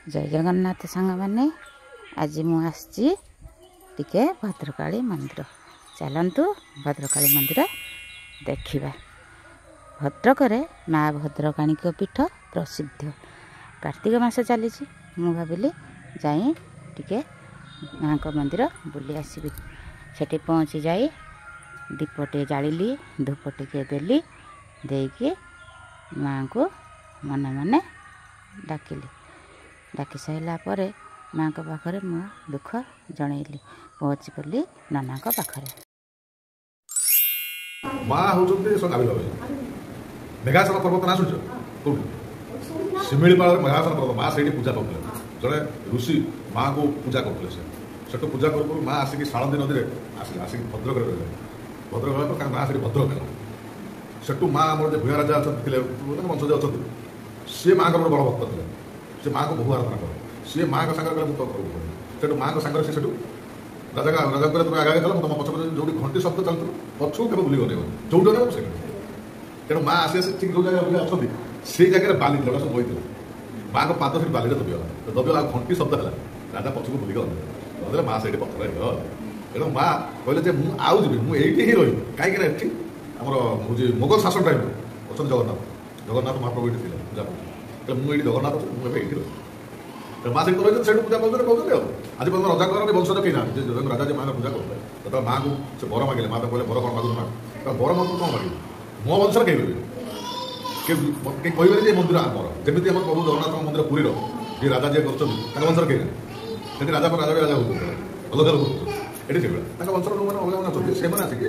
जय जगन्नाथ सांग मैंने आज मुझे टिके भद्रकाली मंदिर चलतु भद्रकाली मंदिर देखा। भद्रक माँ भद्रकाणी पीठ प्रसिद्ध कार्तिक मास चली मु भाविली जाई टिके माँ को मंदिर बुली आसबि। सेठी पहुँची जाई दीपटे जाली धूपटे देली देकी माँ को मन मन डाकिली। डाकी सारा पर माँ को पाखरे मो दुख जनइली पहुँची पड़ी नाना को पाखरे। माँ हूँ मेघासन पर्वत ना शुण शिमिपाल मेघासन पर्वत माँ से पूजा करते जड़े ऋषि माँ को पूजा करते से पूजा कर माँ आसिक शालंदी नदी में आसिक भद्रक भद्रक माँ से भद्रक है सेठू माँ आम जो भूया राजा अच्छा वंशज अच्छा सी माँ को बड़ भक्त थे से माँ को बहु आराधना कर सी माँ का सांगे मुझे माँ को सांगे से राजा राजा तुम आगे चल तुम पछ जो घंटी शब्द चलते पछू के बुले जो से तेणु माँ आसी आसी ठीक जो जगह अच्छा से जगह बाली लड़ा सब बही माँ को पाद से बाली दबिगला दबिगला घंटी शब्द है राजा पछू बुलिक गले माँ से पथर तेणु माँ कहले मुझे मुझे ही रही कहीं आमर हूँ मोगल शासन टाइम अच्छा जगन्नाथ जगन्नाथ महाप्रभु ये पूजा कर मुझे जगन्नाथ मुझे रही माँ से रही से पूजा करते कहते आज पर्यटन रजा कर वंशज कहीं ना राजा जी माँ पूजा करते तो माँ को से बर मांगे माँ तो कहले बर कौन मागू ना बर मत कौन मागे मो वंश कहीं कहे मंदिर आमर जमी आम प्रभु जगन्नाथ मंदिर पुरीर जी राजा जी कर वंश कहीं ना राजा राजा राजा हो अलग लोग ये से वंश लोग मैंने अलग मैंने से मैंने आसिक